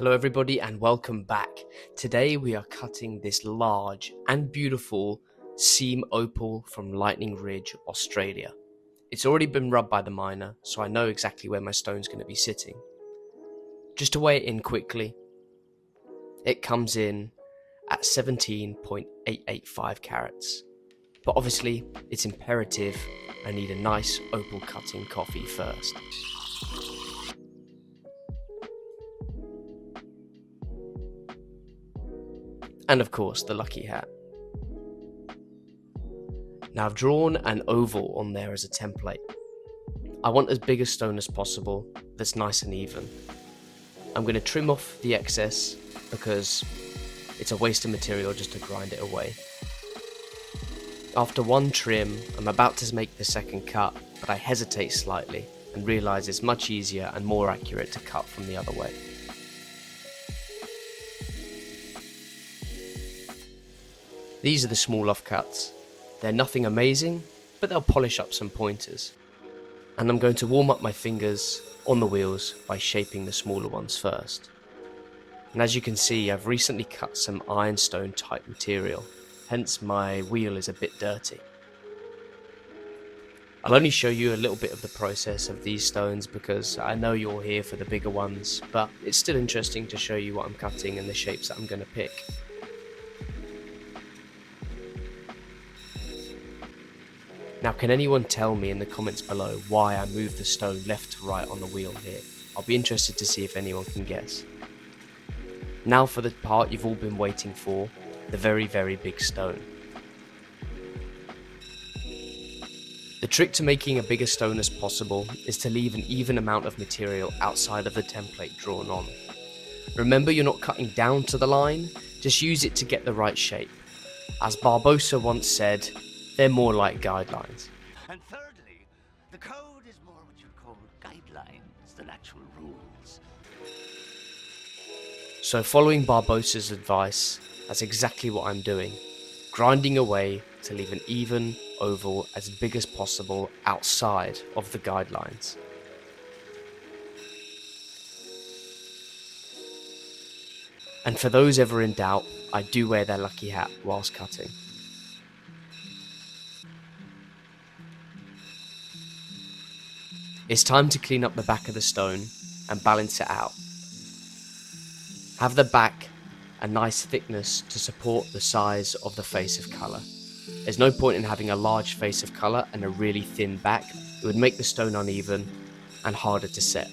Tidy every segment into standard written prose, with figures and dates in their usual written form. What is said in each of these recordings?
Hello everybody and welcome back. Today we are cutting this large and beautiful seam opal from Lightning Ridge, Australia. It's already been rubbed by the miner, so I know exactly where my stone's going to be sitting. Just to weigh it in quickly, it comes in at 17.885 carats. But obviously it's imperative I need a nice opal cutting coffee first. And of course the lucky hat. Now I've drawn an oval on there as a template. I want as big a stone as possible that's nice and even. I'm going to trim off the excess because it's a waste of material just to grind it away. After one trim, I'm about to make the second cut, but I hesitate slightly and realise it's much easier and more accurate to cut from the other way. These are the small offcuts. They're nothing amazing, but they'll polish up some pointers. And I'm going to warm up my fingers on the wheels by shaping the smaller ones first. And as you can see, I've recently cut some ironstone type material, hence my wheel is a bit dirty. I'll only show you a little bit of the process of these stones because I know you're here for the bigger ones, but it's still interesting to show you what I'm cutting and the shapes that I'm going to pick. Now, can anyone tell me in the comments below why I moved the stone left to right on the wheel here? I'll be interested to see if anyone can guess. Now for the part you've all been waiting for, the very, very big stone. The trick to making a bigger stone as possible is to leave an even amount of material outside of the template drawn on. Remember, you're not cutting down to the line, just use it to get the right shape. As Barbosa once said, they're more like guidelines. And thirdly, the code is more what you call guidelines than actual rules. So following Barbosa's advice, that's exactly what I'm doing. Grinding away to leave an even oval as big as possible outside of the guidelines. And for those ever in doubt, I do wear their lucky hat whilst cutting. It's time to clean up the back of the stone and balance it out. Have the back a nice thickness to support the size of the face of colour. There's no point in having a large face of colour and a really thin back. It would make the stone uneven and harder to set.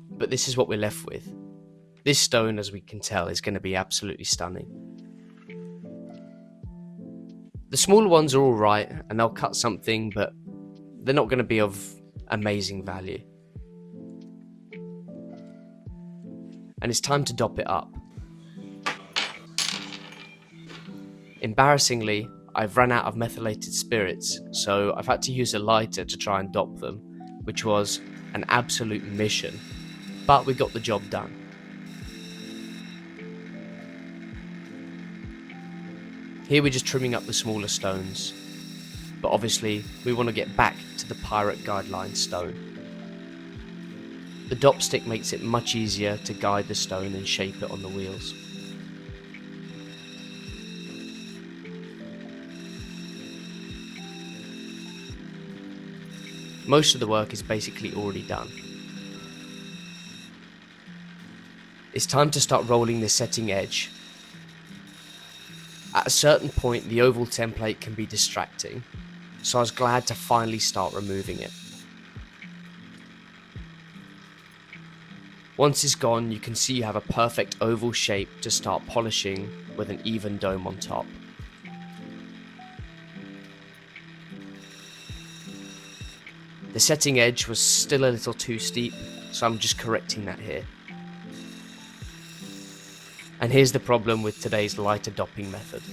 But this is what we're left with. This stone, as we can tell, is going to be absolutely stunning. The smaller ones are alright and they'll cut something, but they're not going to be of amazing value. And it's time to dop it up. Embarrassingly, I've run out of methylated spirits, so I've had to use a lighter to try and dop them, which was an absolute mission, but we got the job done. Here we're just trimming up the smaller stones, but obviously we want to get back to the pirate guideline stone. The dop stick makes it much easier to guide the stone and shape it on the wheels. Most of the work is basically already done. It's time to start rolling the setting edge. At a certain point, the oval template can be distracting, so I was glad to finally start removing it. Once it's gone, you can see you have a perfect oval shape to start polishing with an even dome on top. The setting edge was still a little too steep, so I'm just correcting that here. And here's the problem with today's lighter dopping method.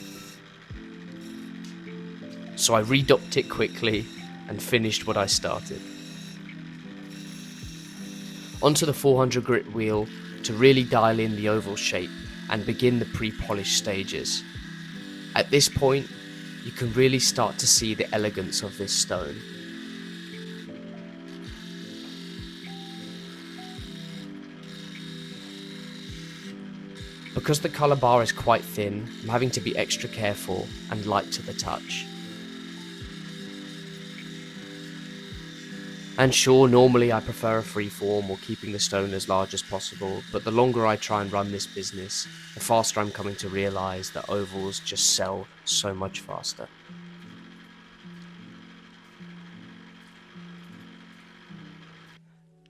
So I re-dopped it quickly and finished what I started. Onto the 400 grit wheel to really dial in the oval shape and begin the pre-polish stages. At this point, you can really start to see the elegance of this stone. Because the colour bar is quite thin, I'm having to be extra careful and light to the touch. And sure, normally I prefer a freeform or keeping the stone as large as possible, but the longer I try and run this business, the faster I'm coming to realise that ovals just sell so much faster.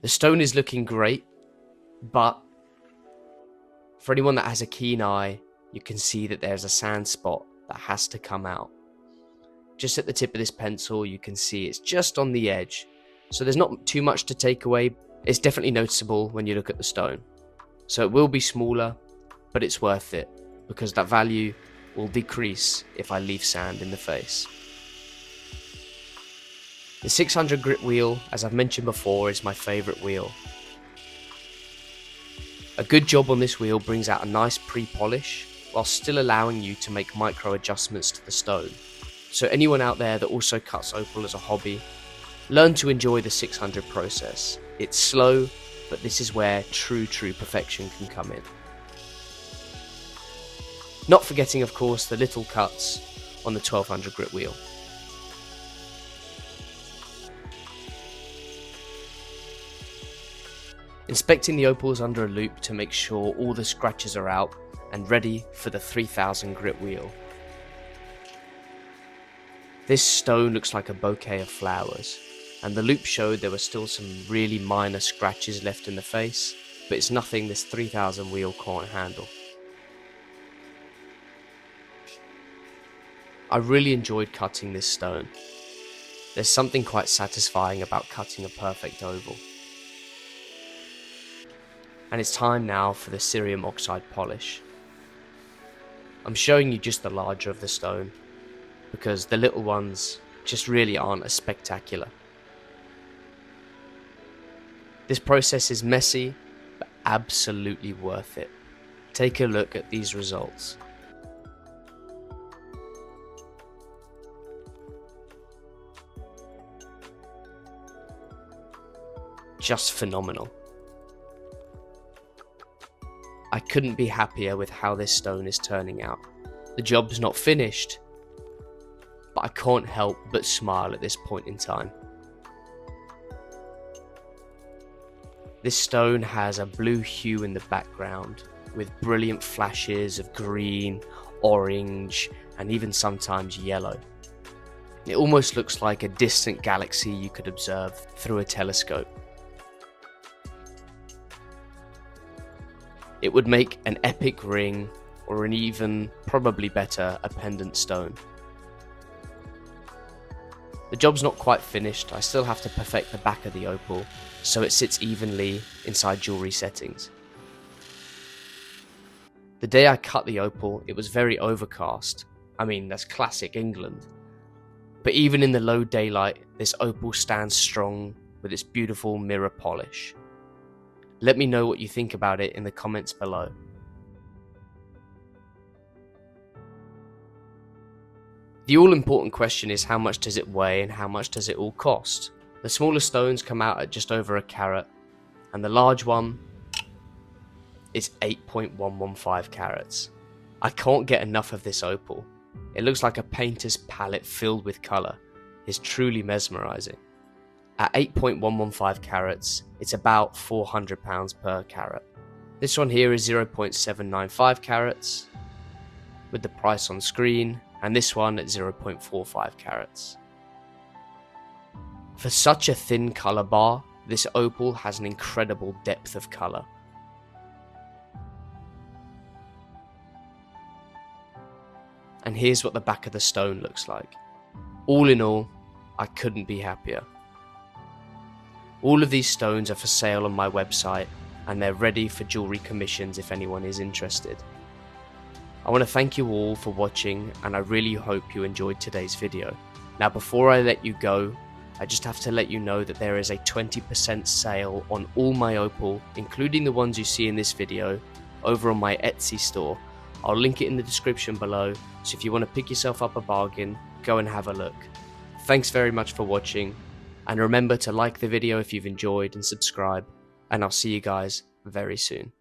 The stone is looking great, but for anyone that has a keen eye, you can see that there's a sand spot that has to come out. Just at the tip of this pencil, you can see it's just on the edge. So there's not too much to take away. It's definitely noticeable when you look at the stone. So it will be smaller, but it's worth it because that value will decrease if I leave sand in the face. The 600 grit wheel, as I've mentioned before, is my favourite wheel. A good job on this wheel brings out a nice pre-polish while still allowing you to make micro adjustments to the stone. So anyone out there that also cuts opal as a hobby, learn to enjoy the 600 process. It's slow, but this is where true perfection can come in. Not forgetting, of course, the little cuts on the 1200 grit wheel. Inspecting the opals under a loupe to make sure all the scratches are out and ready for the 3000 grit wheel. This stone looks like a bouquet of flowers, and the loupe showed there were still some really minor scratches left in the face, but it's nothing this 3000 wheel can't handle. I really enjoyed cutting this stone. There's something quite satisfying about cutting a perfect oval. And it's time now for the cerium oxide polish. I'm showing you just the larger of the stone, because the little ones just really aren't as spectacular. This process is messy, but absolutely worth it. Take a look at these results. Just phenomenal. I couldn't be happier with how this stone is turning out. The job's not finished, but I can't help but smile at this point in time. This stone has a blue hue in the background with brilliant flashes of green, orange, and even sometimes yellow. It almost looks like a distant galaxy you could observe through a telescope. It would make an epic ring, or an even, probably better, a pendant stone. The job's not quite finished. I still have to perfect the back of the opal so it sits evenly inside jewellery settings. The day I cut the opal, it was very overcast. I mean, that's classic England. But even in the low daylight, this opal stands strong with its beautiful mirror polish. Let me know what you think about it in the comments below. The all-important question is, how much does it weigh and how much does it all cost? The smaller stones come out at just over a carat, and the large one is 8.115 carats. I can't get enough of this opal. It looks like a painter's palette filled with colour. It's truly mesmerising. At 8.115 carats, it's about £400 per carat. This one here is 0.795 carats, with the price on screen, and this one at 0.45 carats. For such a thin colour bar, this opal has an incredible depth of colour. And here's what the back of the stone looks like. All in all, I couldn't be happier. All of these stones are for sale on my website, and they're ready for jewellery commissions if anyone is interested. I want to thank you all for watching, and I really hope you enjoyed today's video. Now before I let you go, I just have to let you know that there is a 20% sale on all my opal, including the ones you see in this video, over on my Etsy store. I'll link it in the description below, so if you want to pick yourself up a bargain, go and have a look. Thanks very much for watching, and remember to like the video if you've enjoyed and subscribe, and I'll see you guys very soon.